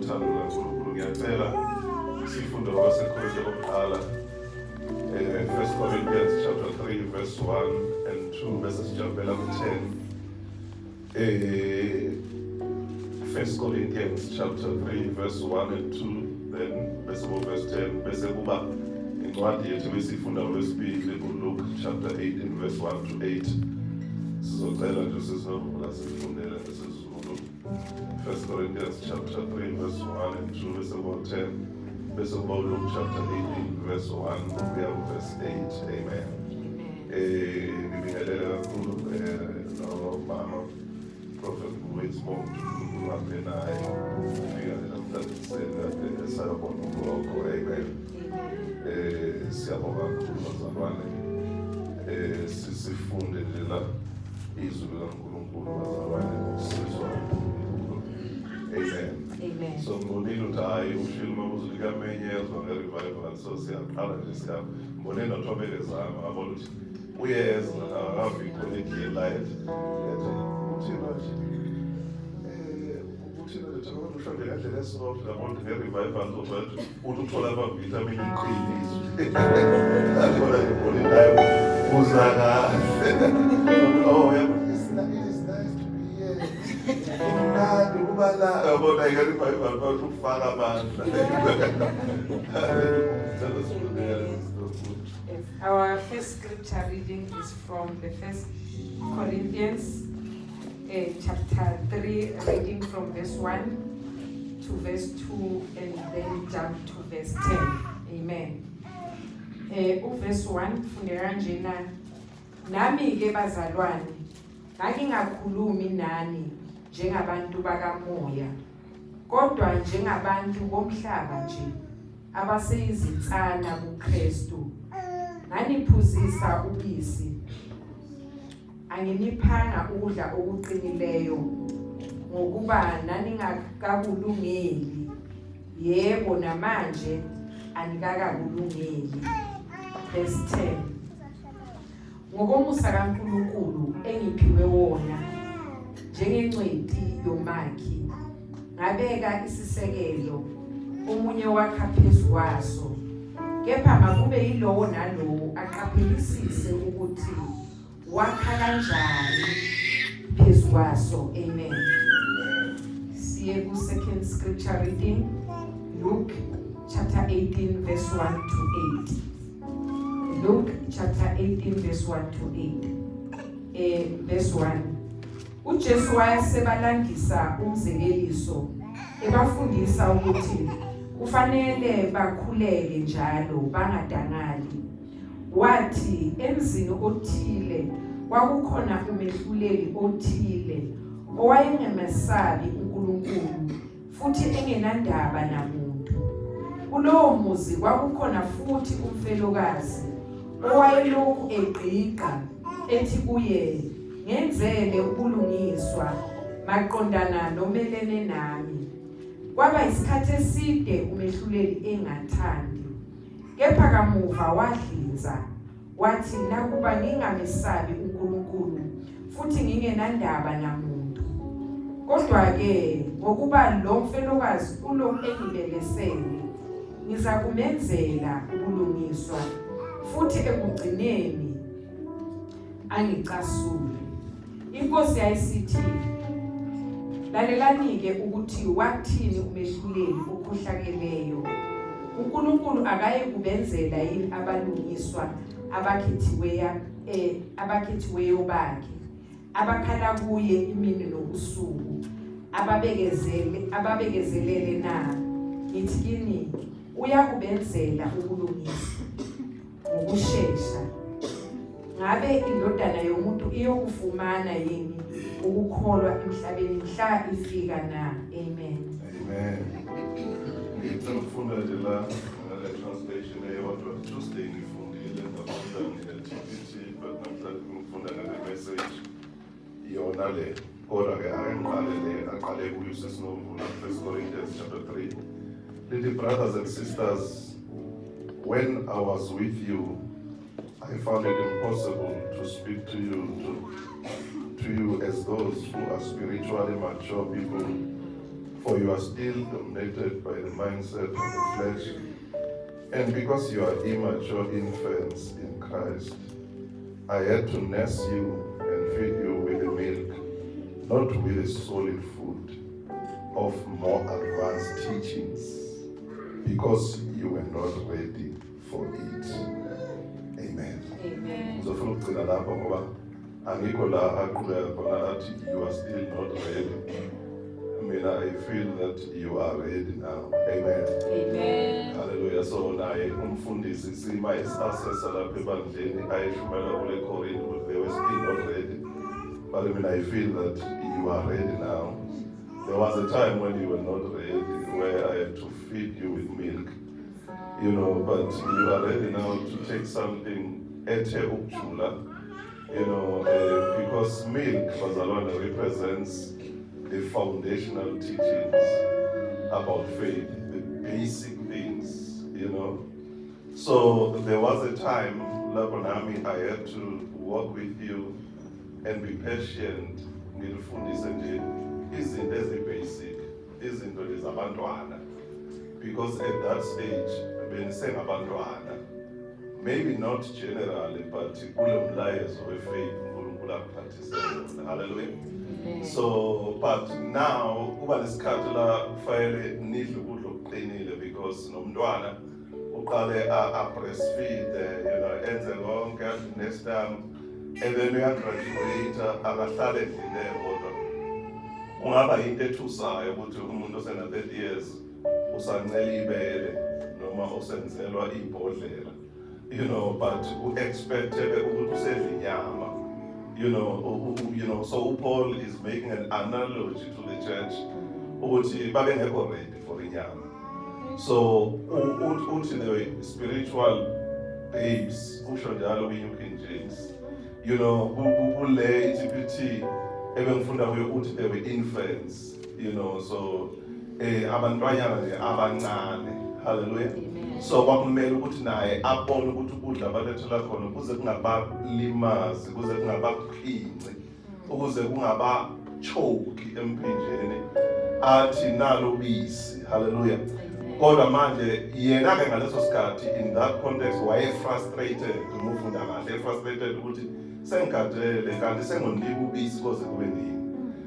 uthando kaNkulunkulu ngiyacela sifunde kwabaseKorinte kokuqala 1 Corinthians chapter 3 verse 1 and 2 bese sijabulela ku-10. 1 Corinthians chapter 3 verse 1 and 2 then bese verse 10 bese kuba incwadi yethu besifunda kwesibili uLuke chapter 18 verse 1 to 8. Sizocela nje sizovula sifundele ngesizulu 1 Corinthians chapter 3 verse 1 and 2 bese 10 bese Luke chapter 18 verse 1 kuya verse 8. Amen. Ngibingelela kakhulu nomama Prophet Wesmond uhambe naye ufika namhlanje sekade esayabona ugogo. Amen. Siyabonga kakhulu bazalwane, sifunde nje la izwi likaNkulunkulu bazalwane ngokusizwa uNkulunkulu. Amen. So ngibonile ukuthi hayi ushilo mabuzo likamenyezwa nge-revival, so siyaqala nje siyambonile nothobelezana ngabona ukuthi uyeza akavikho lekiye light yathi uthina nje ushonde ngendlela esoft ngabona nge-revival zobathi uthi uthola ama-vitamin iqinizwe akona ngibonile nayo uzaka oh yabo it's nice to be here. Imnandi ukuba la yabona nge-revival bathi ukufaka amandla. Our first scripture reading is from the 1 Corinthians chapter 3, reading from verse 1 to verse 2 and then jump to verse 10. Amen. Verse 1 fundeka njena, nami ke bazalwane ngingakhulumi nani njengabantu bakamoya kodwa njengabantu bomhlaba nje abaseyizinsana kuKristu. Nganiphuzisa ubisi, anginiphanga ukudla okuqinileyo ngokuba naningakakulungeli, yebo namanje anikakakulungeli. Verse 10. Ngokomusa kaNkulunkulu engiphiwe wona njengencwadi yomakhi, ngabeka isisekelo, omunye wakha phezu kwaso, kepha makube yilowo nalowo aqaphelisise ukuthi wakha kanjani phezu kwaso. Amen. Siye ku second scripture reading, Luke chapter 18 verse 1 to 8. Luke chapter 18 verse 1 to 8. Verse 1. uJesu wayesebalandisa umzekeliso ebafundisa ukuthi kufanele bakhuleke njalo bangadangali. Wathi emzini othile kwakukhona umehluleli othile owayengemesabi uNkulunkulu futhi engenandaba namuntu. Kulowo muzi kwakukhona futhi umfelokazi owayelokhu egqiqa ethi kuye, ngenzele ubulungiswa maqondana nomelene nami. Kwaba isikhathi eside umehluleli engathandi, kepha kamuva wadlinza wathi, nakuba ngingamesabi uNkulunkulu futhi ngingenandaba namuntu, kodwa-ke ngokuba lo mfelokazi ulo engibelesele ngiza kumenzela ubulungiswa futhi ekugcineni angicasule. Inkosi yayisithi, lalelani-ke ukuthi wathini umehluleli okhohlakeleyo. uNkulunkulu akayekubenzela yini abalungiswa abakhethiweyo bakhe, abakhala kuye imini nobusuku, ababekezelele na? Ngithi kini uyakubenzela ubulungiswa ngokushesha. Ngabe indodana yomuntu iyokufumana yini ukukholwa emhlabeni mhla ifika na? Amen. Amen. Ngifunda nje la ngale translation eyodwa Tuesday ngifundile ngafunda nge-TPT but namhlanje ngifunda ngale message yona le. Kodwa-ke aqale kuyo sesinovula 1 Corinthians chapter 3. Little brothers and sisters, when I was with you, I found it impossible to speak to you as those who are spiritually mature people, for you are still dominated by the mindset of the flesh, and because you are immature infants in Christ, I had to nurse you and feed you with the milk, not with the solid food of more advanced teachings, because you were not ready for it. Amen. Amen. Ngizofuna ukugcina lapho ngoba angikho la aqhubeka khona athi you are still not ready. I feel that you are ready now. Amen. Amen. Hallelujah. So naye umfundisi sima is-assessor lapha ebandleni ayeshumela kule Corinth ukuthi they were still not ready. But I feel that you are ready now. There was a time when you were not ready, where I had to feed you with milk, but you are ready now to take something ethe ukujula, because milk, bazalwane, represents the foundational teachings about faith, the basic things, So there was a time, Labonami, I had to walk with you and be patient. Ngilifundise nje izinto ezibasic, izinto ezabantwana, because at that stage benisengabantwana, maybe not generally, but kulo mlayezo wefaith uNkulunkulu akuphathise wona. Hallelujah. So but now kuba lesikhathi la kufanele nidle ukudla okuqinile, because nomntwana uqale a breastfeed, enze konke next time, and then uyagraduate akahlale endlini kodwa ungaba into ethusayo ukuthi umuntu osena 30 years usancela ibele noma usenzelwa ibhodlela, but u-expected ukuthi usedle inyama, so Paul is making an analogy to the church ukuthi babengekho ready for inyama. So uthi the spiritual babes, usho njalo kwi-New King James, kule GPT ebengifunda kuyo ukuthi they were infants, so abantwanyana nje abancane. Hallelujah. So kwakumele ukuthi naye abone ukuthi ukudla abalethela khona kuze kungabalimazi, kuze kungabaphinci, ukuze kungabachoki emphinjeni, athi nalo bisi. Hallelujah. Kodwa manje yena-ke ngaleso sikhathi in that context waye frustrated, umufunda kahle frustrated ukuthi sengigadele kanti sengondiba ubisi koze kube nini.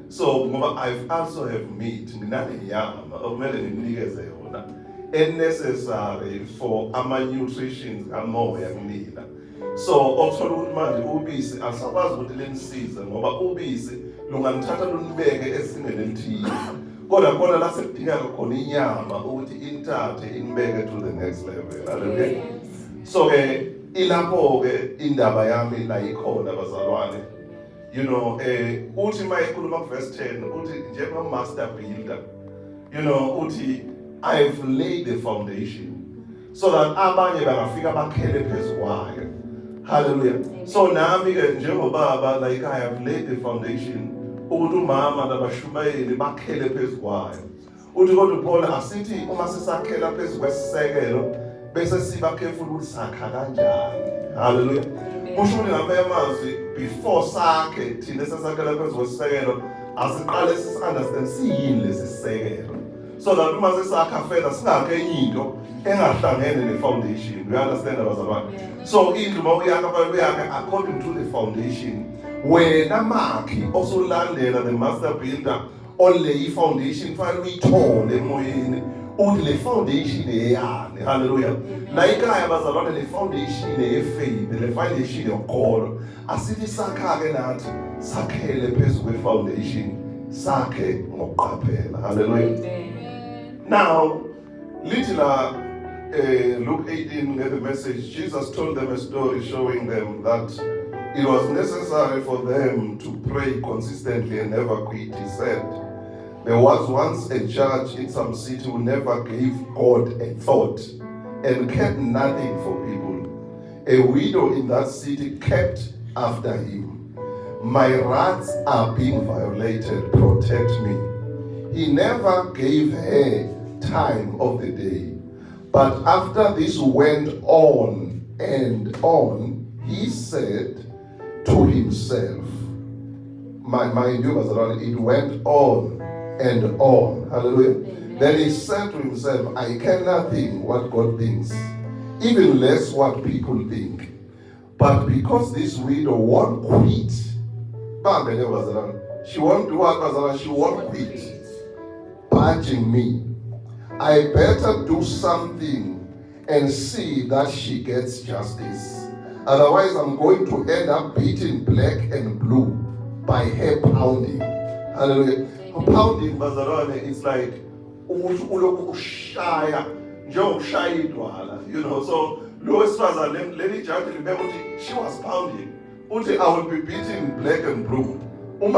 So ngoba I also have meat, nginalenyama okumele ngimnikeze yona necessary for ama-nutritions amoya kunina. So okuthola ukuthi manje ubisi asakwazi ukuthi lenisize ngoba ubisi lunganithatha lunibeke esingeni elithile, kodwa khona la sekudingeka khona inyama ukuthi inithathe inibeke to the next level. Hallelujah. So ilapho-ke indaba yami la ikhona bazalwane, uthi uma ekhuluma kuverse 10 uthi njengama-master builder, uthi I've laid the foundation so that abanye bangafika bakhele phezu kwayo. Hallelujah. So nami-ke njengobaba, like I have laid the foundation ukuthi umama nabashumayeli bakhele phezu kwayo. Uthi kodwa Paul asithi uma sisakhela phezu kwesisekelo bese siba careful ukuthi sakha kanjani. Hallelujah. Usho ukuthi ngamanye amazwi before sakhe thina sesakhela phezu kwesisekelo asiqale sisi-understand siyini lesi sisekelo, so that uma sesakha further singakho enye into engahlangene ne-foundation. You understand abazalwane? So indlu uma uyakha fanele uyakhe according to the foundation. Wena makhi osolandela the master builder ole i-foundation fanele uyithole emoyeni uthi le foundation eyani. Hallelujah. La ikhaya bazalwane le foundation eyefaith, le foundation yokholo, asithi sakha-ke nathi sakhele phezu kwe-foundation sakhe ngokuqaphela. Hallelujah. Now, little Luke 18, get the message. Jesus told them a story showing them that it was necessary for them to pray consistently and never quit. He said, there was once a judge in some city who never gave God a thought and kept nothing for people. A widow in that city kept after him. My rights are being violated, protect me. He never gave her time of the day. But after this went on and on, he said to himself, mind you, it went on and on. Hallelujah. Amen. Then he said to himself, I care nothing what God thinks, even less what people think. But because this widow won't quit, she won't do what? She won't quit badging me. I better do something and see that she gets justice. Otherwise, I'm going to end up beaten black and blue by her pounding. Hallelujah. Pounding, it's like, you know, so Lois was Lady Jack, remember, she was pounding. I will be beaten black and blue. Then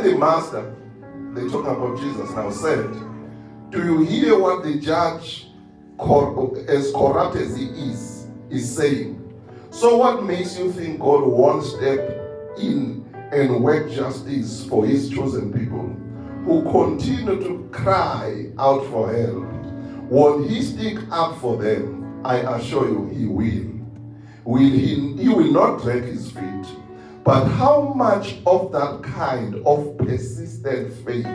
the master, they talk about Jesus now, said, do you hear what the judge, as corrupt as he is saying? So what makes you think God won't step in and work justice for his chosen people who continue to cry out for help? Won't he stick up for them? I assure you he will. He will not drag his feet. But how much of that kind of persistent faith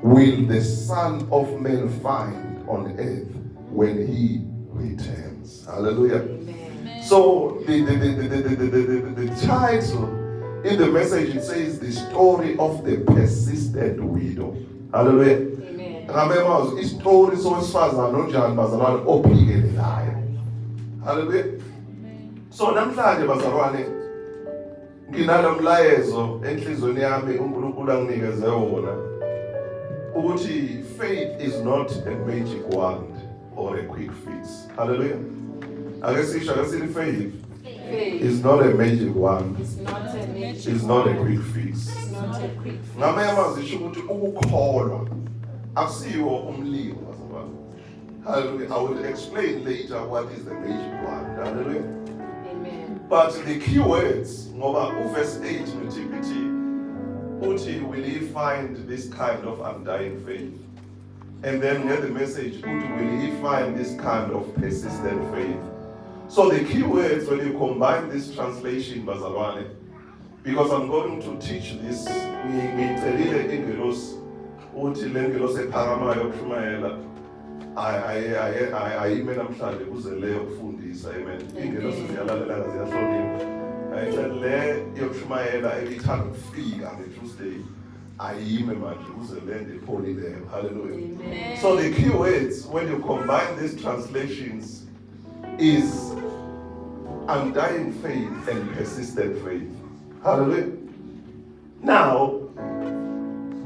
will the Son of Man find on earth when he returns? Hallelujah. Amen. So the title in the message, it says the story of the persistent widow. Hallelujah. Amen. Remember, it's story so far hallelujah. So namhlanje bazalwane, nginalomlayezo enhlizweni yami uNkulunkulu anginikeze wona ukuthi faith is not a magic wand or a quick fix. Hallelujah. Akasithi faith is not a magic wand. It's not a magic It's not a quick fix. It's not a quick fix. Ngamanye amazwi isho ukuthi ukukholwa akusiwo umlilo bazalwane. Hallelujah. I will explain later what is the magic wand. Hallelujah. Amen. But the key words, ngoba verse 8 uthi will he find this kind of undying faith? And then get the message, will he find this kind of persistent faith? So the key words, when you combine this translation, bazalwane, because I'm going to teach this, ngiyithelile ingelosi uthi le ngelosi ephakamayo yokushumayela ayime namhlanje kuze le yokufundisa. Amen. Ingelosi ziyalalela ziyahlonipha. Le yokushumayela ebithanda ukufika ngeTuesday ayime manje kuze le ndipholile. Hallelujah. Amen. So the key words, when you combine these translations, is undying faith and persistent faith. Hallelujah. Now,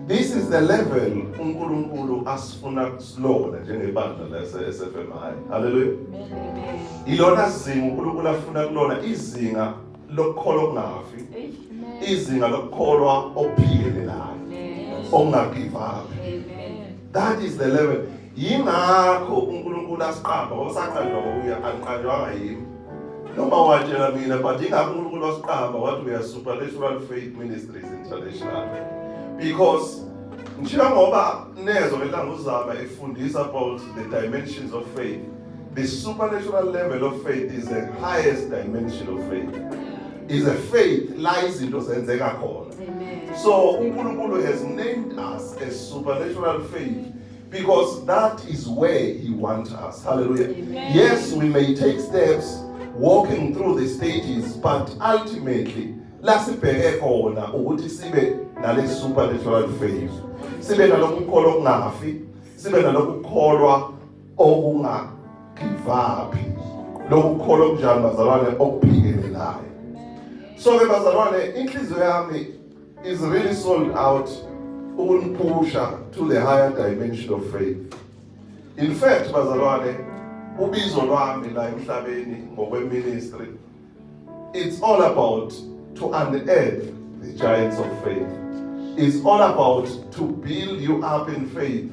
this is the level uNkulunkulu asifuna kusilona njengebandla lase-SFMI. Hallelujah. Amen. Ilona zinga uNkulunkulu afuna kulona, izinga lokukholwa okungafi, izinga lokukholwa okuphikelelayo, ongagive up. Amen. That is the level. Yingakho uNkulunkulu asiqamba ngoba saqanjwa uya aqanjwanga yimi. Noma watshela mina, but yingakho uNkulunkulu wasiqamba wathi we are Supernatural Faith Ministries International. Because njengoba nezo elanguzama efundisa about the dimensions of faith, the supernatural level of faith is the highest dimension of faith. Is a faith lies into zenzeka khona. Amen. So uNkulunkulu has named us as supernatural faith because that is where he wants us. Hallelujah. Amen. Yes, we may take steps walking through the stages, but ultimately lasibheke khona ukuthi sibe nale supernatural faith. Sibe nalokukholwa okungafi, sibe nalokukholwa okunga give up. Lokukholwa okunjani bazalwane okuphikelelayo. So ke bazalwane, inhliziyo yami is really sold out ukunipusha to the higher dimension of faith. In fact, bazalwane, ubizo lwami la emhlabeni ngokweministry, it's all about to unearth the giants of faith. It's all about to build you up in faith.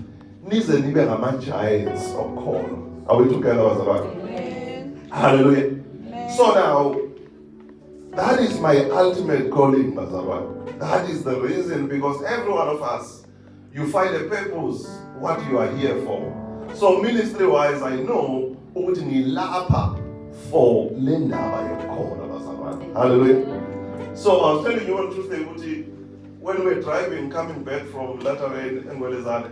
Nize nibe ngama-giants okukholwa. Are we together, bazalwane? Amen. Hallelujah. Amen. So now, that is my ultimate calling, bazalwane. That is the reason, because every one of us, you find a purpose, what you are here for. So ministry-wise, I know ukuthi ngilapha for le ndaba yokukhona bazalwane. Hallelujah. So I was telling you on Tuesday ukuthi when we're driving, coming back from Lateran and Welezane,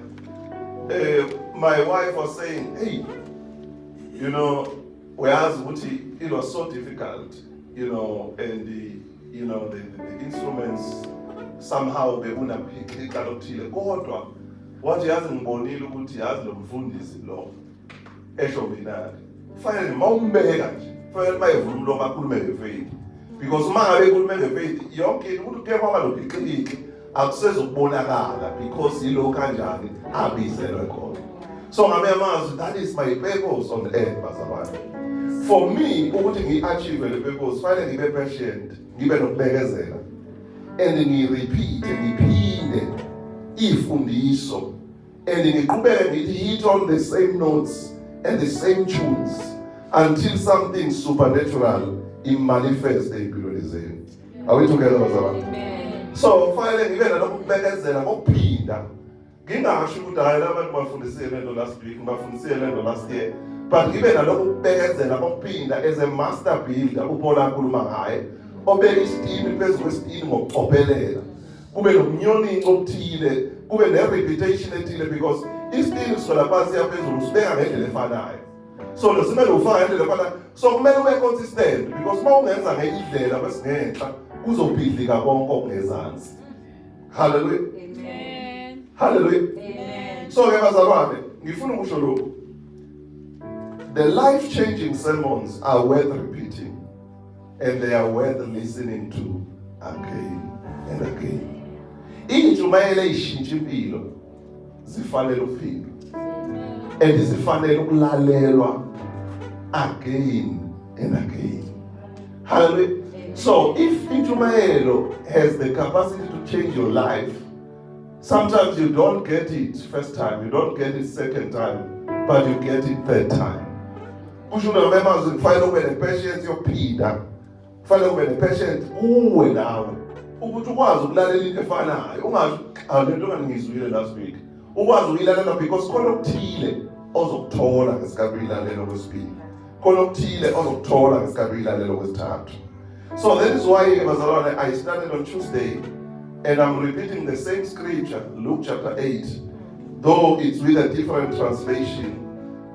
my wife was saying, hey, you know, whereas it was so difficult, you know, and the instruments somehow bekunaphica lokuthile kodwa wathi yazi ngibonile ukuthi yazi lo mfundisi lo esho mina fanele mawumbeka nje fanele bayevula umlomo akhulume ngefaith because uma ngabe ekhulume ngefaith yonke into ukuthi kuye kwaba lobiqiliki akusezokubonakala because yilo kanjani abizelwe khona. So ngamanye amazwi, that is my purpose on earth, bazalwane. For me ukuthi ngi-achieve le purpose fanele ngibe patient, ngibe nokubekezela, and ngi-repeat, ngiphinde ifundiso, and ngiqhubeke ngithi hit on the same notes and the same tunes until something supernatural manifests empilweni zenu. Are we together, bazalwane? Amen. So fanele ngibe nalokubekezela ngokuphinda. Ngingasho ukuthi hayi labantu bafundisile lento last week, bafundisile lento last year, but ngibe nalokubekezela kokuphinda as a master builder uPaul akhuluma ngaye, obeka isitini phezu kwesitini ngokucophelela. Kube nomnyoninco okuthile, kube ne-reputation ethile because isitini sisuka phansi yaphezulu sibeka ngendlela efanayo. So losimele ufaka ngendlela efanayo. So kumele ube consistent because uma ungenza ngendlela besingenhla kuzobhidlika konke okungezansi. Hallelujah. Amen. Hallelujah. Amen. So ke bazalwane, ngifuna ukusho lokhu. The life-changing sermons are worth repeating and they are worth listening to again and again. Injumayele ishintsha impilo zifanele ukuphila and zifanele ukulalelwa again and again. Hallelujah. So if injumayelo has the capacity to change your life, sometimes you don't get it first time, you don't get it second time, but you get it third time. Kusho ngamazwi kufanele ube nepatience yokuphila, kufanele ube nepatience uwe nawe ukuthi ukwazi ukulalela into efanayo, ungazi lento ngangizwile last week, ukwazi ukuyilalela because khona okuthile ozokuthola ngesikhathi uyilalela kwesibili, khona okuthile ozokuthola ngesikhathi uyilalela kwesithathu. So that is why bazalwane, I started on Tuesday and I'm repeating the same scripture, Luke chapter 8, though it's with a different translation,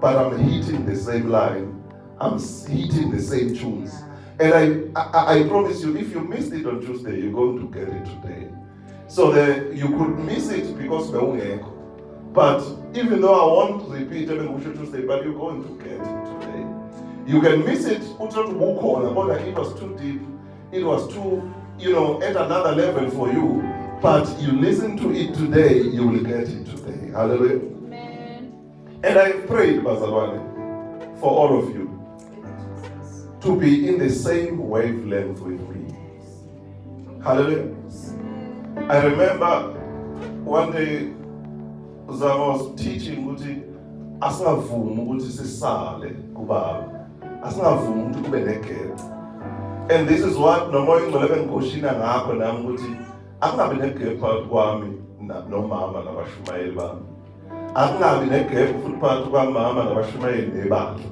but I'm hitting the same line, I'm hitting the same tunes. And I promise you, if you missed it on Tuesday, you're going to get it today. So you could miss it because but even though I won't repeat every Tuesday, but you're going to get it today. You can miss it, but it was too deep, it was too, at another level for you. But you listen to it today, you will get it today. Hallelujah. Amen. And I prayed, Bazalwane, for all of you to be in the same wavelength with me. Hallelujah. I remember one day as I was teaching ukuthi asingavumi ukuthi sisale kubaba, asingavumi ukuthi kube negap. And this is what nomoya ingcwele bengikoshina ngakho nami ukuthi akungabi negap phakathi kwami nomama nabashumayeli bami, akungabi negap futhi phakathi kwamama nabashumayeli nebandla,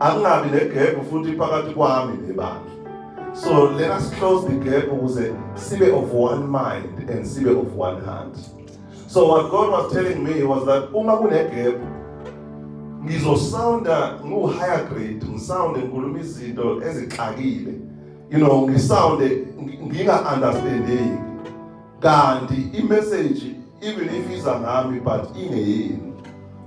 akungabi negap futhi phakathi kwami nebandla. So let us close the gap ukuze sibe of one mind and sibe of one heart. So what God was telling me was that uma kune gap ngizosounda higher grade, ngisounde ngikhuluma izinto ezixakile, ngisounde nginga-understanding kanti i-message even if iza ngami but ingeyini.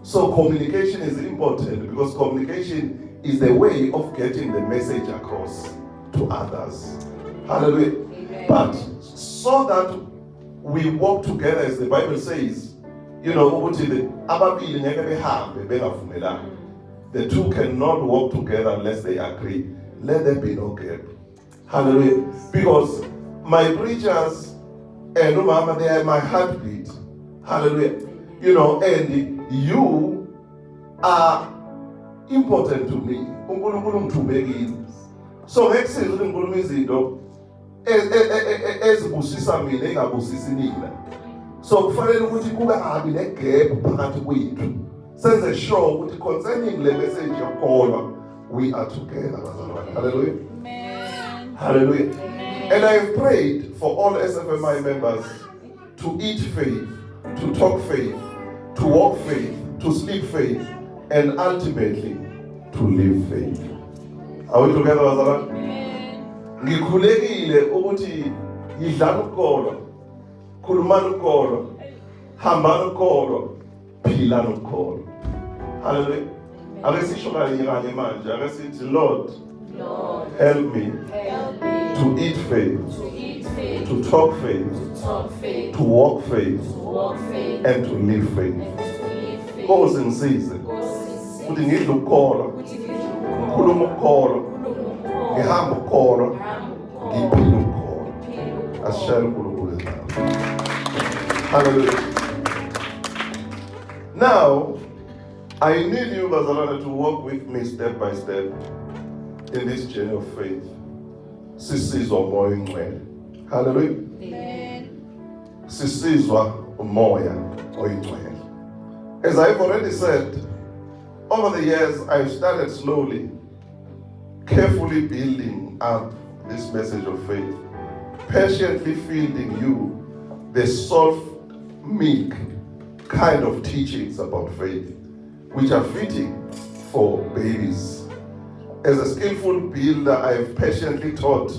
So communication is important because communication is the way of getting the message across to others. Hallelujah. Amen. But so that we walk together, as the Bible says, ukuthi ababili ngeke behambe bengavumelani. The two cannot walk together unless they agree. Let there be no gap. Hallelujah. Because my preachers and umama, they are my heartbeat. Hallelujah. And you are important to me. uNkulunkulu ngithubekile. So ngekusiza ukuthi ngikhuluma izinto ezibusisa mina engabusisi nina. So kufanele ukuthi kube habi negap phakathi kwethu. Senze sure ukuthi concerning le message yokholwa we are together, bazalwane. Hallelujah. Amen. Hallelujah. Amen. And I have prayed for all SFMI members to eat faith, to talk faith, to walk faith, to sleep faith, and ultimately to live faith. Are we together, bazalwane? Amen. Ngikhulekile ukuthi yidlala ukukholwa, khulumana ukukholwa, hambana ukukholwa, philana ukukholwa. Hallelujah. Ake sisho kanye manje, ake sithi Lord, Lord, help me help me to eat faith, to eat faith, to talk faith, to talk faith, to walk faith, to walk faith, and to live faith. and to live faith. Nkosi ngisize ukuthi ngidle ukukholwa, ngikhuluma ukukholwa, ngihamba ukukholwa, ngiphile ukukholwa. Asishayele uNkulunkulu ezandla. Hallelujah. Now, I need you, bazalwane, to walk with me step by step in this journey of faith. Sisizwa umoya oyingcwele. Hallelujah. Amen. Sisizwa umoya oyingcwele. As I've already said, over the years I've started slowly, carefully building up this message of faith, patiently feeding you the soft, meek kind of teachings about faith, which are fitting for babies. As a skillful builder, I have patiently taught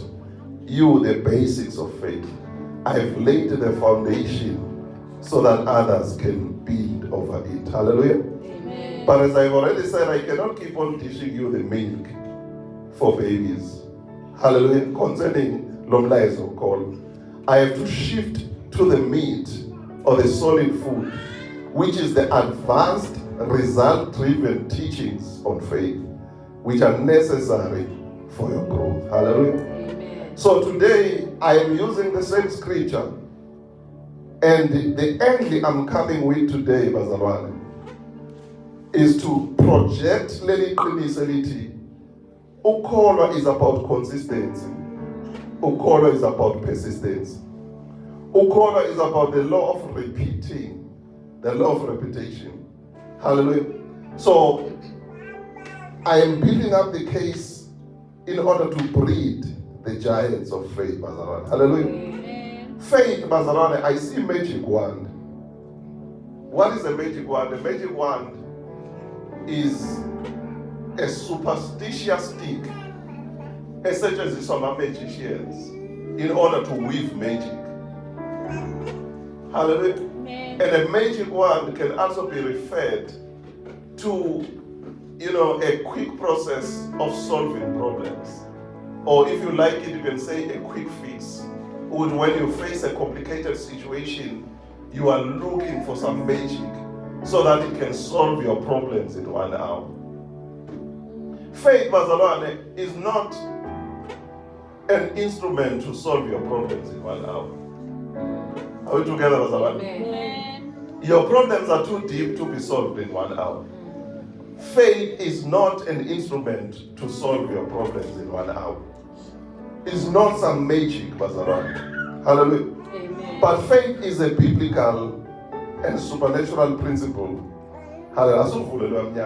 you the basics of faith. I have laid the foundation so that others can build over it. Hallelujah. Amen. But as I've already said, I cannot keep on teaching you the milk for babies. Hallelujah. Concerning Lomlaizo call, I have to shift to the meat or the solid food, which is the advanced, result-driven teachings on faith, which are necessary for your growth. Hallelujah. Amen. So today, I am using the same scripture, and the angle I'm coming with today, bazalwane, is to project leli qiniso elithi ukholwa is about consistency. Ukholwa is about persistence. Ukholwa is about the law of repeating, the law of repetition. Hallelujah. So, I am building up the case in order to breed the giants of faith, bazalwane. Hallelujah. Amen. Faith, bazalwane, I see magic wand. What is a magic wand? A magic wand is a superstitious stick esetshenziswa ama-magicians in order to weave magic. Hallelujah. Amen. And a magic wand can also be referred to, a quick process of solving problems. Or if you like it, you can say a quick fix. When you face a complicated situation, you are looking for some magic so that it can solve your problems in 1 hour. Faith, bazalwane, is not an instrument to solve your problems in 1 hour. Are we together, bazalwane? Amen. Your problems are too deep to be solved in 1 hour. Faith is not an instrument to solve your problems in 1 hour. It's not some magic, bazalwane. Hallelujah. Amen. But faith is a biblical and supernatural principle. Hallelujah.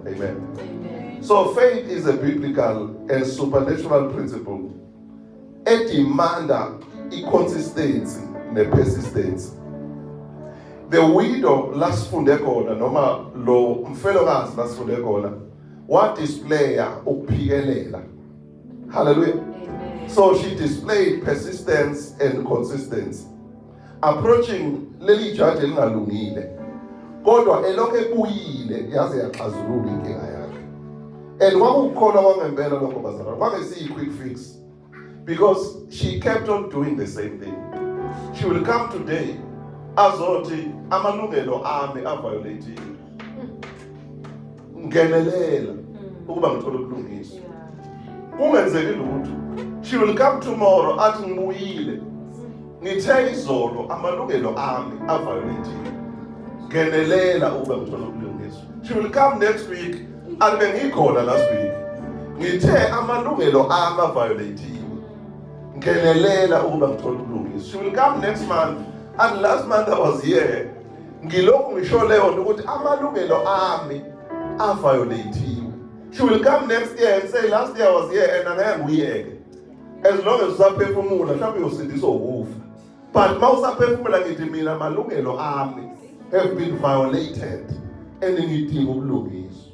Amen. Amen. So faith is a biblical and supernatural principle. It demands consistency and persistence. The widow last funde khona noma lo mfelokazi last funde khona wa display ukuphikelela. Hallelujah. Amen. So she displayed persistence and consistency. Approaching leli jaji elingalungile. Kodwa elokhe ebuyile yaze yaxazulula inkinga yakhe. And kwakukhona kwangempela lokho bazalwane. Kwangesiyi quick fix. Because she kept on doing the same thing. She will come today azothi amalungelo ami aviolated. Ngenelela ukuba ngithola ubulungiswa. Kungenzeki lutho. She will come tomorrow athi ngibuyile. Ngithe izolo amalungelo ami aviolated. Ngenelela ukuba ngithola ubulungiswa. She will come next week and bengikhona last week. Ngithe amalungelo ami aviolated. Ngenelela ukuba ngithola ubulungiswa. She will come next month and last month I was here. Ngilokhu ngisho leyo ukuthi amalungelo ami aviolated. She will come next year and say last year I was here and angeke nguyeke. As long as usaphefumula mhlawumbe uyosindiswa ukufa. But mawusaphefumula ngithi mina amalungelo ami have been violated and ngidinga ubulungiswa.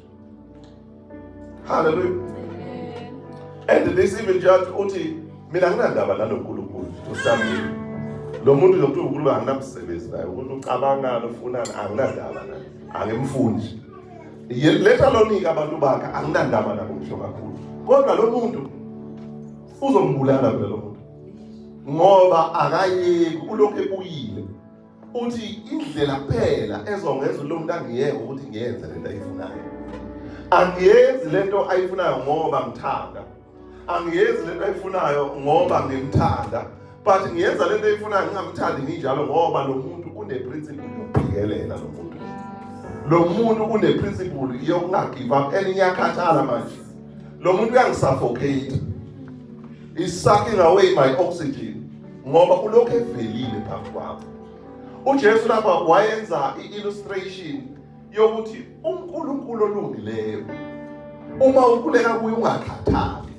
Hallelujah. Amen. And this even judge uthi mina nginandaba nalonkulunkulu to start with. Lo muntu lokhu uNkulunkulu anginamsebenzi naye ukuthi ucabangana ufunana anginandaba naye. Angimfundi. Let alone abantu bakhe anginandaba nabo ngisho kakhulu. Kodwa lo muntu uzombulala lo muntu. Ngoba akayeki ulokhu ebuyile. Uthi indlela phela ezongenza lo muntu angiyeke ukuthi ngiyenze lento ayifunayo. Angiyenzi lento ayifunayo ngoba ngithanda. Angiyenzi lento ayifunayo ngoba ngimthanda. But ngiyenza lento ayifunayo ngingamthandi nginjalo ngoba lo muntu une-principle yokuphikelela lo muntu. Lo muntu une-principle yokungagive up and ngiyakhathala manje. Lo muntu uyangisuffocate. He's sucking away my oxygen. Ngoba ulokhu evelile phambi kwami. UJesu lapha wayenza i-illustration yokuthi uNkulunkulu olungileyo uma ukhuleka kuye ungakhathali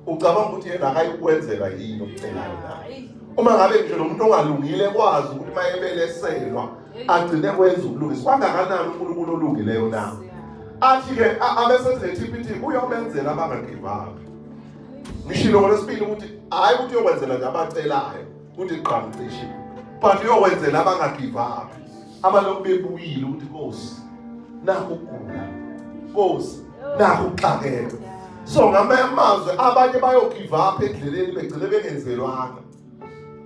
ucabanga ukuthi yena akayikwenzela yini okucelayo naye. Uma ngabe nje lo muntu ongalungile kwazi ukuthi mayebeleselwa agcine kwenza ukulungisa kangakanani uNkulunkulu olungileyo na. Athi ke abesethi leTPT uyobenzela abangagive up. Ngishilo lesibili ukuthi hayi ukuthi uyokwenzela nje abacelayo ukuthi iqhamcishi. But uyokwenzela abangagive up. Abalokhu bebuyile ukuthi Nkosi nakho ukugula. Nkosi nakho ukuxakeka. So ngamanye amazwi abanye bayogive up endleleni begcine bengenzelwanga.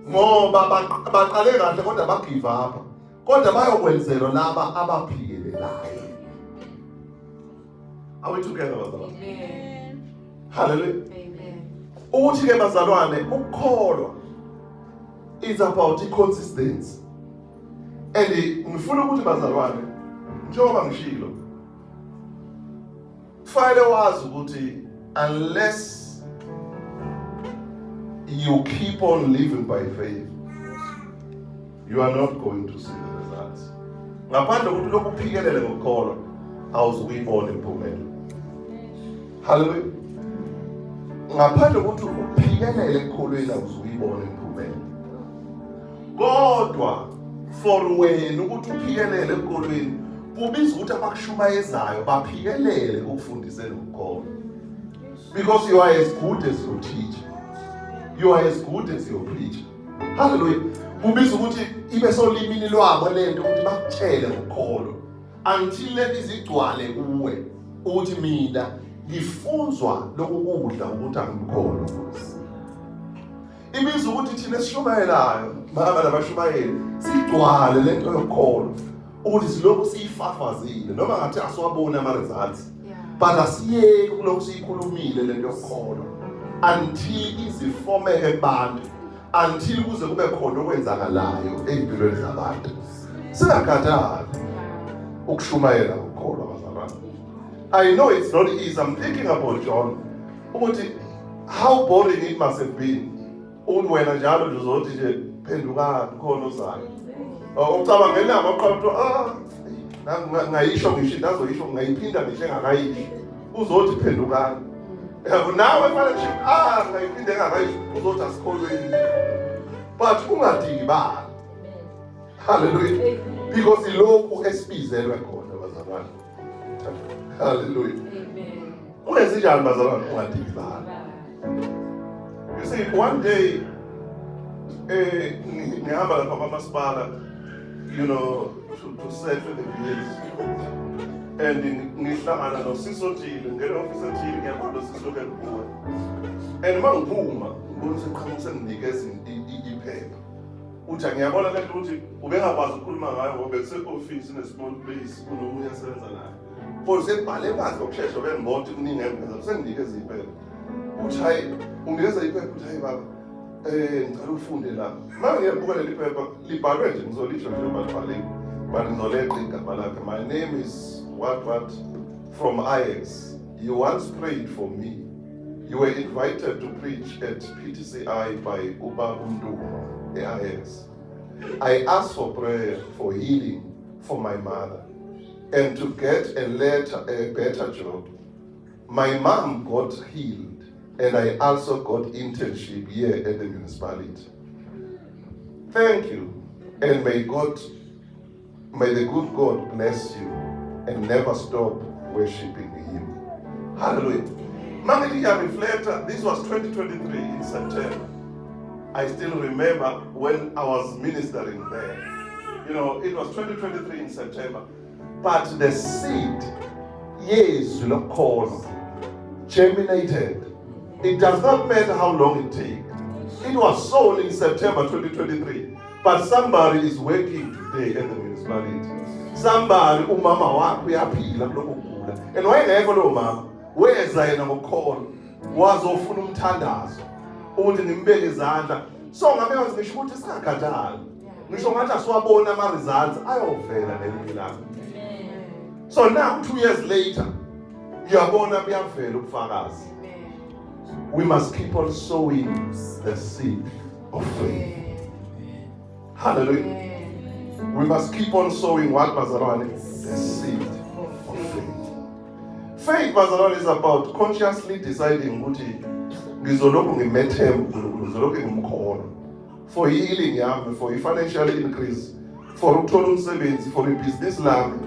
Ngoba baqale kahle kodwa bagive up. Kodwa bayokwenzelwa laba abaphikelelayo. Are we together bazalwane? Amen. Hallelujah. Amen. Ukuthi ke bazalwane ukukholwa is about consistency. And ngifuna ukuthi bazalwane njengoba ngishilo kufanele wazi ukuthi unless you keep on living by faith you are not going to see the results. Ngaphandle kokuthi lokhu uphikelele ngokukholwa awuzuyibona impumelelo. Hallelujah. Ngaphandle kokuthi uphikelele ekukholweni awuzuyibona impumelelo. Kodwa for wena ukuthi uphikelele ekukholweni kubiza ukuthi abakushumayezayo baphikelele ukufundisela ukukholwa. Because you are as good as your teacher. You are as good as your preacher. Hallelujah. Kubiza ukuthi ibe solimini lwabo lento ukuthi bakutshele ngokukholwa until lezi zigcwale kuwe ukuthi mina ngifunzwa lokukudla ukuthi angikholwa. Ibiza ukuthi thina sishumayelayo mama nabashumayeli sigcwale lento yokukholwa ukuthi silokhu siyifafazile noma ngathi asiwabona ama results. But asiyeke kulokhu siyikhulumile lento yokukholwa until izifomeke kubantu, until kuze kube khona okwenzakalayo empilweni zabantu. Singakhathali ukushumayela ukukholwa bazalwane. I know it's not easy. I'm thinking about John. Ukuthi how boring it must have been. Wena njalo nje uzothi nje phendukani khona ozayo. Ucabangela amaqhawe ngayisho ngisho nazoyisho ngayiphinda ngisho engakayisho. Uzothi phendukani. Nawe fanele nje ngayiphinda engakayisho uzothi asikholweni. But ungadibani. Hallelujah. Because ilokhu esibizelwe khona bazalwane. Hallelujah. Amen. Ungezinjani bazalwane ungadibani. You see, one day, ngihamba lapha kwamasipala, you know, to search for the village. And ngihlangana noSisotile, ngene office ethile, ngiyabona uSisotile kuwe. And mangiphuma, ngibona seqhamuka senginikeza iphepha. Uthi ngiyabona lento ukuthi ubengakwazi ukukhuluma ngayo ngoba bese-office ne-small place kunomunye asebenza naye. Kodwa sebhale phansi ngokushesha bengibona ukuthi kuningi engikwenza, senginikeza iphepha. Uthi hayi unginikeza iphepha uthi hayi baba ngicela ufunde la. Manje ngiyabuka leli phepha libhalwe nje ngizolisho nje balibhalile. But ngizoleqa igama lakhe. My name is what from IX. You once prayed for me. You were invited to preach at PTCI by Uba Unduma, AIX. I asked for prayer for healing for my mother and to get a better job. My mom got healed and I also got internship here at the municipality. Thank you, and may the good God bless you and never stop worshiping Him. Hallelujah. Mangithi reflect, this was 2023 in September. I still remember when I was ministering there. You know, it was 2023 in September. But the seed, yes, you know, called, germinated. It does not matter how long it takes. It was sown in September 2023. But somebody is working today at the municipality. Somebody, umama wakho uyaphila kuloko kugula. And wayengekho lo mama, weza yena ngokukhona, wazofuna umthandazo. Ukuthi ngimbeke izandla. So ngabe ngisho ukuthi singakhathali. Ngisho ngathi asiwabona ama results ayovela nempilo yakho. So now 2 years later, uyabona kuyavela ubufakazi. We must keep on sowing the seed of faith. Hallelujah. We must keep on sowing what, bazalwane? The seed of faith. Faith, bazalwane, is about consciously deciding ukuthi ngizolokhu ngimethemba uNkulunkulu, ngizolokhu ngimkhona for healing yami, for financial increase, for ukuthola umsebenzi, for business lami,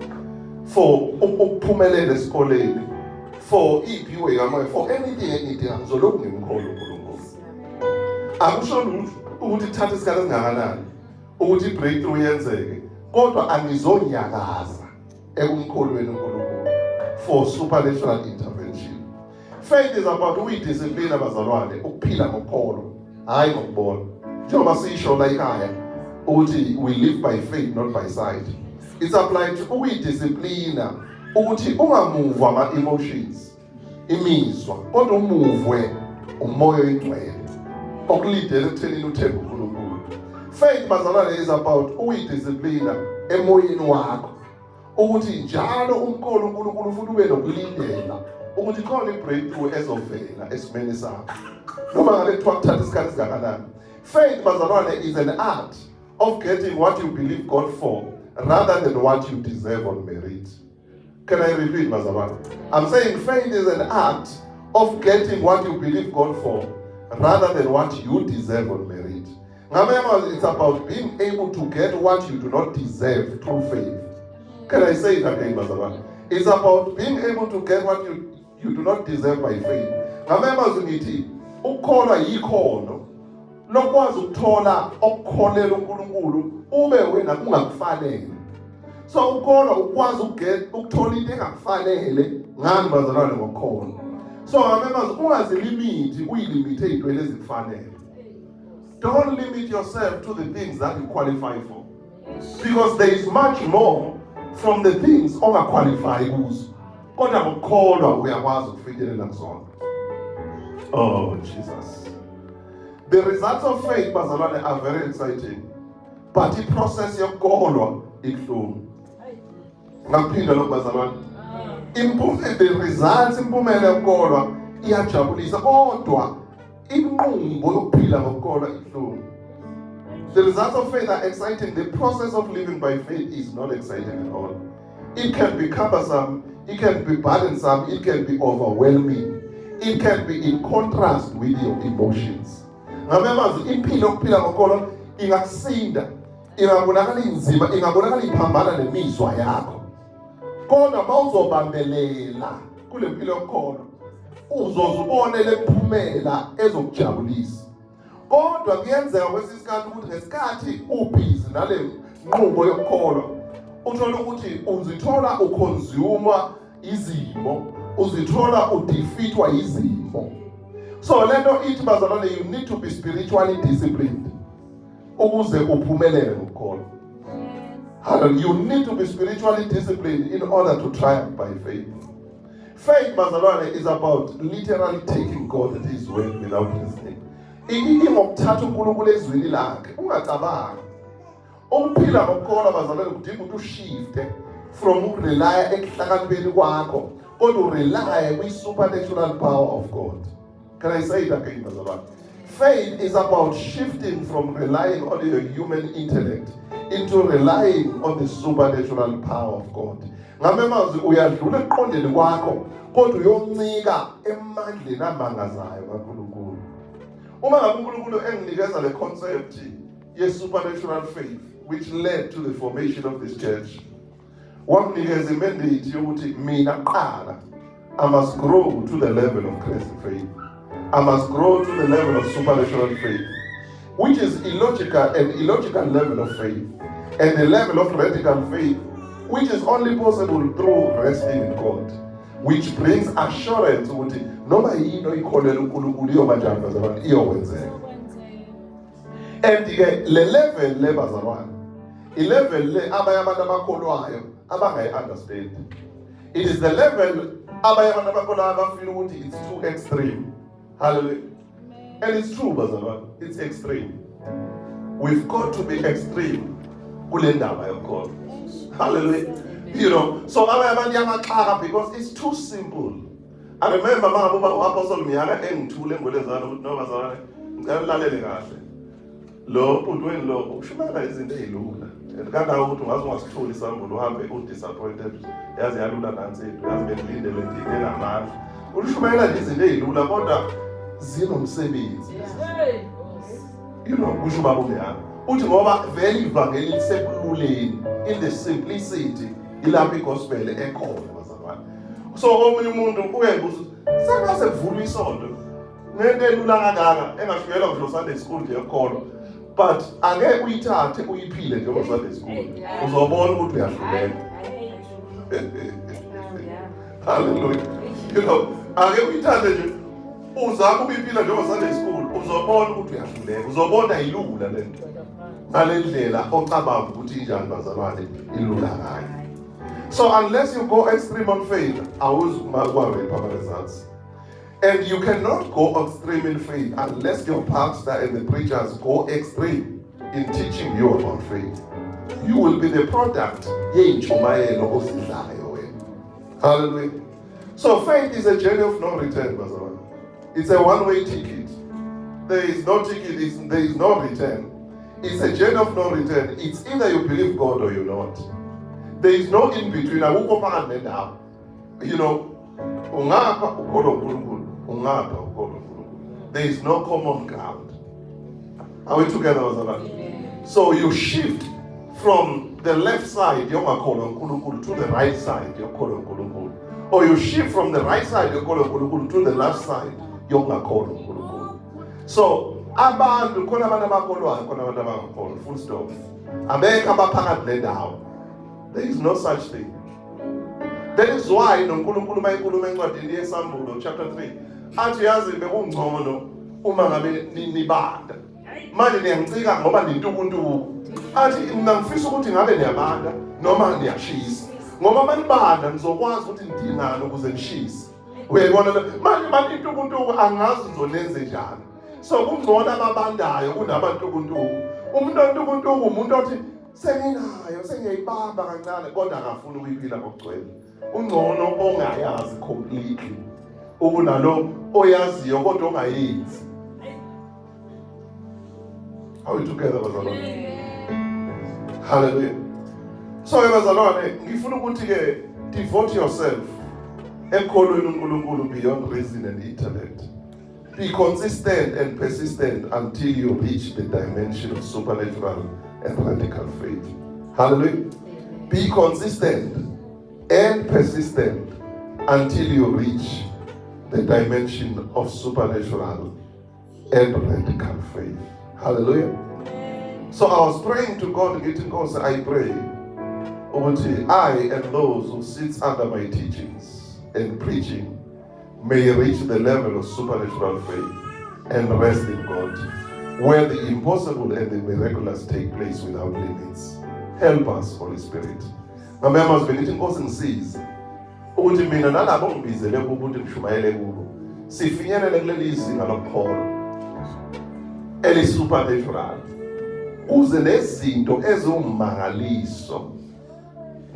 for ukuphumelela esikoleni, for iphiwe yami, for anything engidinga ngizolokhu ngimkhona uNkulunkulu. Akusho lutho ukuthi thatha isikhathi esingakanani ukuthi breakthrough yenzeke, kodwa angizonyakaza ekumkholweni uNkulunkulu for supernatural intervention. Faith is about ukuyidiscipline abazalwane, ukuphila ngokholo, hayi ngokubona. Njengoba sisho la ekhaya ukuthi we live by faith not by sight. It's applied to ukuyidiscipline ukuthi ungamuva ama emotions, imizwa, kodwa umuvwe umoya oyingcwele okulidele ekuthenini uthembe uNkulunkulu. Faith, bazalwane, is about ukuyidiscipline emoyeni wakho ukuthi njalo umkholo uNkulunkulu futhi ube nokulindela ukuthi khona i-breakthrough ezovela esimeni sakho noma ngabe kuthiwa kuthatha isikhathi esingakanani. Faith, bazalwane, is an art of getting what you believe God for rather than what you deserve on merit. Can I repeat, bazalwane? I'm saying faith is an art of getting what you believe God for rather than what you deserve on merit. Remember, it's about being able to get what you do not deserve through faith. Can I say it again, bazalwane? It's about being able to get what you do not deserve by faith. Remember, ngithi ukukholwa yikhono lokwazi ukuthola okukholela uNkulunkulu ube wena kungakufanele. So ukukholwa ukwazi ukuthola into engakufanele ngani, bazalwane, ngokukholwa. So remember, ungazilimiti uyilimite izintweni ezikufanele. Don't limit yourself to the things that you qualify for. Because there is much more from the things ongaqualify kuzo. Kodwa ngokukholwa uyakwazi ukufikelela kuzona. Oh Jesus. The results of faith, bazalwane, are very exciting. But the process yokukholwa ibuhlungu. Ngaphinda lokho, bazalwane. The results, impumela yokukholwa iyajabulisa, kodwa inqubo yokuphila ngokukholwa ibuhlungu. The results of faith are exciting. The process of living by faith is not exciting at all. It can be cumbersome, it can be burdensome, it can be overwhelming. It can be in contrast with your emotions. Remember, impilo yokuphila ngokukholwa ingakusinda, ingabonakala inzima, ingabonakala iphambana nemizwa yakho. Kodwa mawuzobambelela kule mpilo yokukholwa, uzozubone lephumela ezokujabulisa. Kodwa kuyenzeka kwesisikhathi ukuthi ngesikhathi ubhizi nale nqubo yokukholwa, uthola ukuthi uzithola uconsumer izimo, uzithola udefeatwa izimo. So lento ithi, bazalwane, you need to be spiritually disciplined ukuze uphumelele ngokukholwa. You need to be spiritually disciplined in order to triumph by faith. Faith, bazalwane, is about literally taking God at His word without listening. Ingokuthatha uNkulunkulu ezwini lakhe ungacabangi. Ukuphila ngokukholwa, bazalwane, kudinga ukuthi ushifte from ukurelya ekuhlakanipheni kwakho kodwa urelye kwi-supernatural power of God. Can I say it again, bazalwane? Faith is about shifting from relying on your human intellect into relying on the supernatural power of God. Ngamemazi uyadlula eqondeni kwakho kodwa uyoncika emandleni amangazayo kaNkulunkulu. Uma ngabe uNkulunkulu enginikeza le concept yes, supernatural faith, which led to the formation of this church. Wamnikeza imandate yokuthi mina qala, I must grow to the level of Christian faith. I must grow to the level of supernatural faith, which is an illogical level of faith, and the level of radical faith, which is only possible through resting in God, which brings assurance ukuthi noma yini oyikholela uNkulunkulu iyobajamba zabantu iyokwenzeka. And le level lebazalwane, i-level le abanye abantu abakholwayo abangayi-understand. It is the level abanye abantu abakholwayo abafeel ukuthi it's too extreme. Hallelujah. And it's true, bazalwane, it's extreme. We've got to be extreme kule ndaba yokholo. Hallelujah. You know, so because it's too simple. I remember Apostle Miyaka engithule ngolezana ukuthi no bazalwane ngicela lalele kahle. Lo udweni lo ushumela izinto ezilula. Kanti ukuthi ungasithuli isambulo uhambe udisappointed. Yazi yalula nansi yazi belindele into enamandla. Ushumela izinto ezilula kodwa zinomsebenzi. You know, kusho baba uMiyaka. Uthi ngoba vele ivangeli lisekululeni, in the simplicity ilapho igospel ekhona bazalwane. So omunye umuntu uyebuza sekase kuvula isonto ngento elula kangaka engashukela ngisho Sunday school nje ekhona, but angeke uyithathe uyiphile njengo Sunday school uzobona ukuthi uyahlulela. Hallelujah. You know, angeke uyithathe nje uzama ukuyiphila njengo Sunday school uzobona ukuthi uyahlulela, uzobona ilula lento ngalendlela ocabanga ukuthi injani bazalwane ilula ngayo. So unless you go extreme on faith, and you cannot go extreme in faith unless your pastor and the preachers go extreme in teaching you about faith. You will be the product. Hallelujah. So faith is a journey of no return, bazalwane. It's a one-way ticket. There is no ticket, there is no return. It's a journey of no return. It's either you believe God or you not. There is no in between. You know, there is no common ground. Are we together? So you shift from the left side to the right side, or you shift from the right side to the left side. So abantu khona abantu abakholwayo khona abantu abangakholwa, full stop. Abekho abaphakathi lendawo. There is no such thing. That is why noNkulunkulu mayikhuluma encwadini yeSambulo chapter 3 athi yazi bekungcono uma ngabe nibanda. Manje niyangicika ngoba nintukuntuku. Athi mina ngifisa ukuthi ngabe niyabanda noma niyashisa. Ngoba manibanda nizokwazi ukuthi nidingane ukuze nishise. Uyayibona manje intukuntuku angazi nizonenze njani. So kungcono ababandayo kunabantukuntuku. Umuntu ontukuntuku umuntu othi senginayo sengiyayibamba kancane kodwa akafuni ukuyiphila ngokugcwele. Ungcono ongayazi completely ukunalo oyaziyo kodwa ongayenzi. Are we together bazalwane? Hallelujah. So bazalwane ngifuna ukuthi ke devote yourself ekholweni uNkulunkulu beyond reason and intellect. Be consistent and persistent until you reach the dimension of supernatural and radical faith. Hallelujah. Be consistent and persistent until you reach the dimension of supernatural and radical faith. Hallelujah. So I was praying to God, getting closer. I pray, I and those who sit under my teachings and preaching may reach the level of supernatural faith and rest in God, where the impossible and the miraculous take place without limits. Help us, Holy Spirit. Remember, bengithi inkosi ngisize ukuthi mina nalabo ngibizele ukuthi ngishumayele kubo sifinyelele kuleli izinga lokukholwa eli-supernatural kuze nezinto eziwumangaliso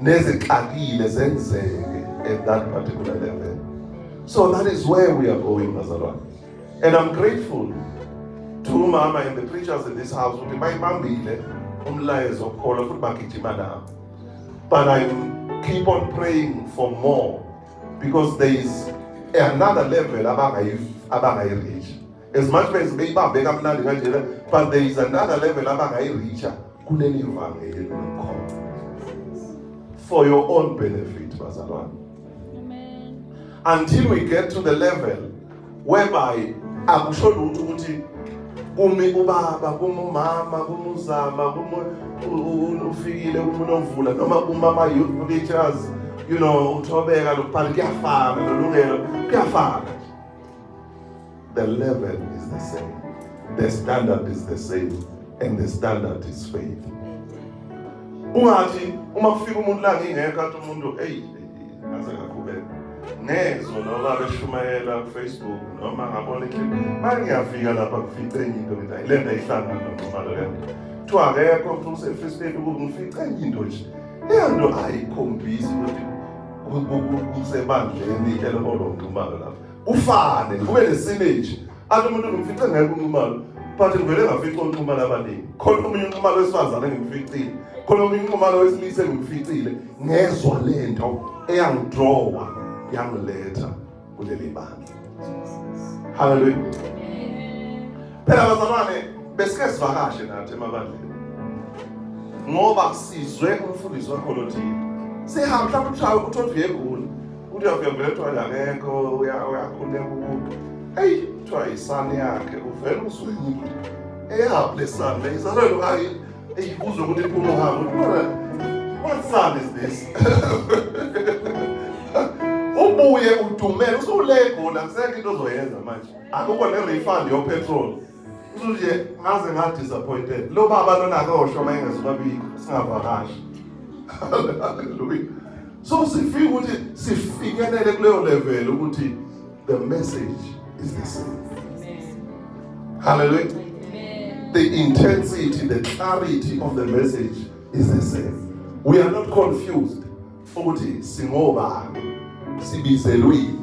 nezixakile zenzeke at that particular level. So that is where we are going, bazalwane. And I'm grateful to Mama and the preachers in this house ukuthi bayibambile umlayezo okukholwa futhi bagijima nawo. But I keep on praying for more because there is another level abangayi reach. as much as beyibambe kamnandi kanjena, but there is another level abangayireacha kuleli ivangeli lokukhona for your own benefit, bazalwane. Amen. Until we get to the level whereby akusho lutho ukuthi kumi ubaba, kumi umama, kumi uzama, kumi ufikile, kumi unovula, noma kumi ama-youth preachers, you know, uthobeka lokubhala kuyafana, nolungelo kuyafana. The level is the same. The standard is the same. And the standard is faith. Ungathi uma kufika umuntu la ngingekho athi umuntu ngaze ngakhubeka nezo noma beshumayela ku Facebook noma ngabona iclip mangiyafika lapha kufice enye into ngithi lenda ihlangana nomalo le kuthiwa akekho uthi usefacebook ukuthi ngifice enye into nje leyo nto ayikhombisi ukuthi kusebandleni eliholo ngumalo lapha ufane kube nesinage athi umuntu ngimfice ngeke umalo but ngivele ngafica unxumalo abaningi khona omunye unxumalo wesifazane ngimficile khona omunye unxumalo wesilisa ngimficile ngezwa lento eyangidrowa yangiletha kuleli bandla. Hallelujah. Phela bazalwane besike sivakashe nathi emabandleni ngoba sizwe umfundisi wakho lothile sihamba mhlawumbe uthi uyegula uthi uyavela ngekho uyakhuleka ukuthi kuthiwa isane yakhe uvele uzwe ukuthi eyablesana izalelo uzwe ukuthi iphuma uhamba what son is this? Ubuye udumele usulegula kusekho into ozoyenza manje akukho ne-refund yopetrol usuje ngaze nga-disappointed lo baba lona akosho uma engesibabikho singavakashi. Hallelujah. So sifike ukuthi sifikelele kuleyo level ukuthi the message is the same. Hallelujah. The intensity, the clarity of the message is the same. We are not confused. Ukuthi singobani, sibizelweni,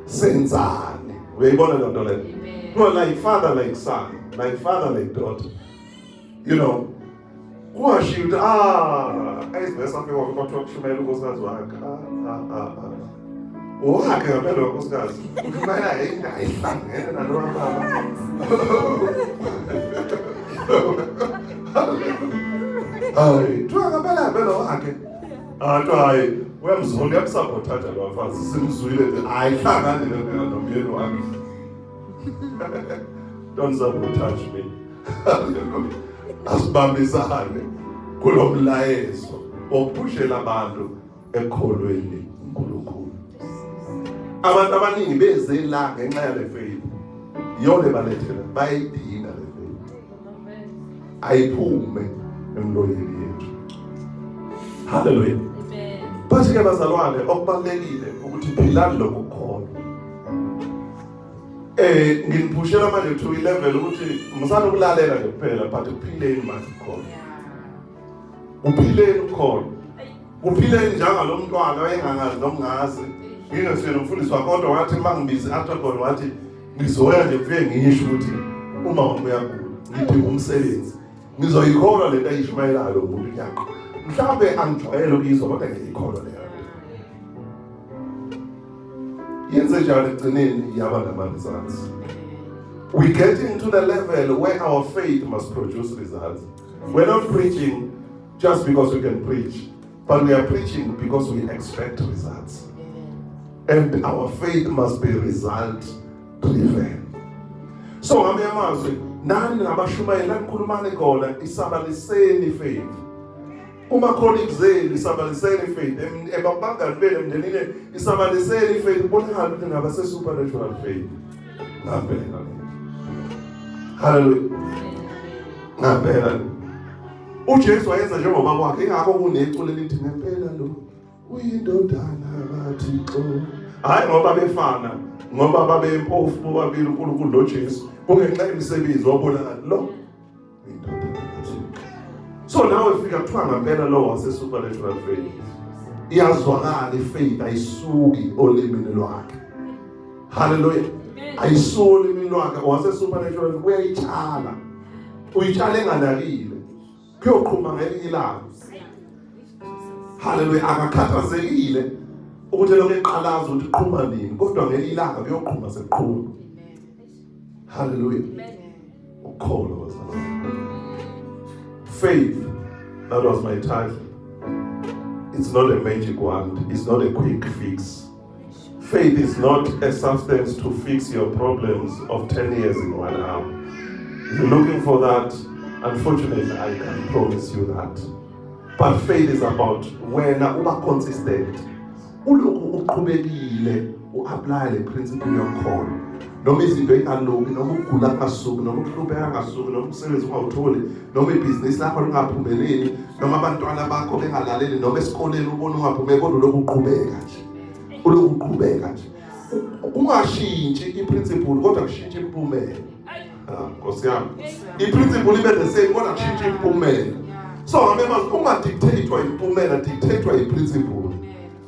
senzani. Uyayibona le nto leyo? No, like father, like son, like father, like daughter. You know, kungashiyo ukuthi ayizivese afike kwathiwa kushumela unkosikazi wakhe. Wakhe ngaphandle kwankosikazi. Kumele ayihlangene nalo baba. Kuthiwa ngempela wakhe. Hayi, uyamzonda uyamsabotaja lo mfazi simzwile ayihlangane nomyeni wakhe. Don't sabotage me. Asibambisane kulo mlayezo okuphushela abantu ekholweni uNkulunkulu. Abantu abaningi beze la ngenxa yale faith. Yona balethela bayidinga le faith. Ayiphume emloyeni yethu. Hallelujah. Bathi ke bazalwane okubalekile ukuthi philani lokukholwa. Ngiphushela manje to 11 ukuthi msana ukulalela nje kuphela but uphileni manje ukholwa. Uphileni ukholwa. Uphileni njalo mntwana oyengangazi nomngazi. Ngingasiyena umfundisi wakho kodwa wathi mangibizi athi khona wathi ngizoya nje kufike ngisho ukuthi uma uyagula ngiphi umsebenzi ngizoyikholwa lento ayishumayelayo umuntu yakho. Mhlawumbe angijwayele ukuyizwa kodwa ngiyikholwa leyo. Yenze njalo ekugcineni yaba nama-results. We getting to the level where our faith must produce results. We're not preaching just because we can preach, but we are preaching because we expect results. And our faith must be result driven. So ngamanye amazwi nani nabashumayeli nikhulumane khona isabaliseni faith. Uma colleagues zenu isabaliseni faith ebabangani benu emndenini isabaliseni faith bonakala ukuthi ngabase supernatural faith. Ngempela. Hallelujah. Ngempela. uJesu wayenza njengoba kwakhe ingakho kunecule lithi ngempela lo uyindodana kaThixo. Hayi ngoba befana, ngoba babempofu bobabili uNkulunkulu noJesu. Kungenxa yemisebenzi wabonakala lo indodana kaThixo. So now ifika kuthiwa ngempela lo wase supernatural faith. Iyazwakala ifaith ayisuki olimini lwakhe. Hallelujah. Ayisuki olimini lwakhe wase supernatural uyayitshala. Uyitshala enganakile. Kuyoqhuma ngelinye ilanga. Hallelujah. Akakhathazekile ukuthi lokho eqalaza ukuthi iqhuma nini, kodwa ngelinye ilanga kuyoqhuma seqhuma. Hallelujah. Ukholo bazalwane. Faith, that was my title. It's not a magic wand. It's not a quick fix. Faith is not a substance to fix your problems of 10 years in 1 hour. If you're looking for that, unfortunately, I can't promise you that. But faith is about when uba consistent. Uloku uqhubekile uapply le principle yokholo. Noma izinto engalungi, noma ukugula ngasuku, noma ukuhlupeka ngasuku, noma umsebenzi ungawutholi, noma ibhizinisi lakho lingaphumeleli, noma abantwana bakho bengalaleli, noma esikoleni ubona ungaphumeleli, kodwa lokhu uqhubeka nje. Uloku uqhubeka nje. Ungashintshi iprinciple kodwa kushintshe impumela. Nkosi yami. Iprinciple ibe the same kodwa kushintshe impumela. So remember, ungadictatewa impumela, dictatewa iprinciple.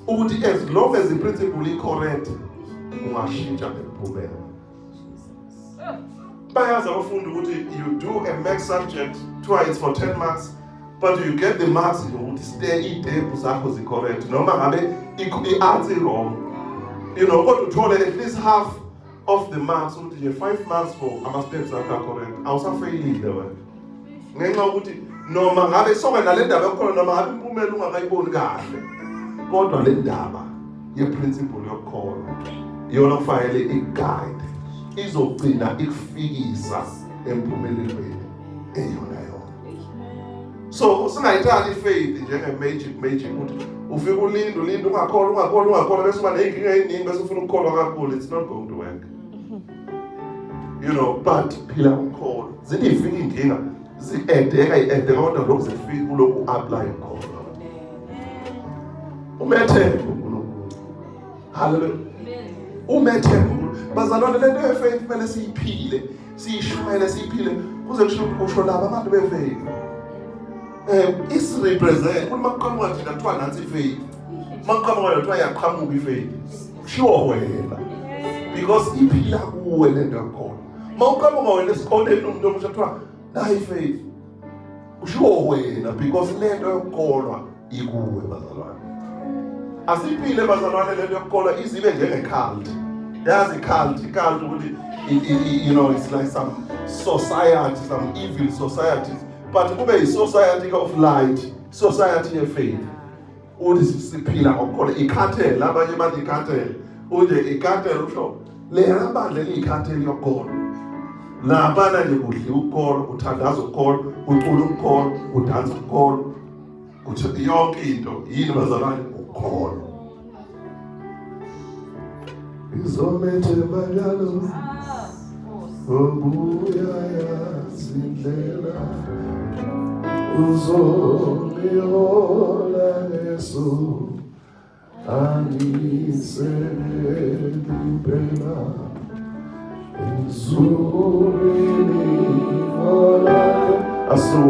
Ukuthi as long as the principle is correct, ungashintsha impumela. Bayazi abafundi ukuthi you do a math subject twice for 10 marks, but you get the marks ukuthi stay i-step zakho zi-correct. Noma ngabe i-answer wrong. You know, kodwa uthole at least half of the marks, ukuthi 5 marks for ama-steps akho correct. Awusafeyilile wena. Ngenxa ukuthi noma ngabe sonke nale ndaba yokhona noma ngabe impumela ungakayiboni kahle. Kodwa le ndaba ye-principle yokholo yona kufanele i-guide. Izogcina ikufikisa empumelelweni eyona yona. So singayithathi faith njenge magic ukuthi ufike ulinde ungakholwa bese uba nenkinga eziningi bese ufuna ukukholwa kakhulu. It's not going to work. You know, but phila ukholo. Zifika inkinga zi-edeka kodwa lokhu zifika ulokhu apply ukholo. Umethembe uNkulunkulu. Hallelujah. Umethembe. Bazalwane lento yefaith kumele siyiphile, siyishumele siyiphile kuze kusho laba abantu befaith. Is represent uma kuqhamuka nje kuthiwa nansi faith. Uma kuqhamuka kuthiwa yaqhamuka ifaith. Sure wena. Because iphila kuwe lento yakho. Uma uqhamuka wena esikoleni umuntu omusha kuthiwa nayi faith. Sure wena because lento yokholwa ikuwe bazalwane. Asiphile bazalwane lento yokholwa izibe njengecult. There's a cult ukuthi you know, it's like some society, some evil society, but kube yi-society of light, society of faith. Uthi siphila ngokukhona i-cartel, abanye bathi i-cartel. Uje i-cartel usho le abandle i-cartel yokholo. Labana nje kudli ukholo, uthandaza ukholo, ucula ukholo, udansa ukholo. Uthi yonke into yini bazalwane ukholo. Izomethemba njalo obuya yazindlela uzongihola Yesu angisekeli phela ezulwini ngola asu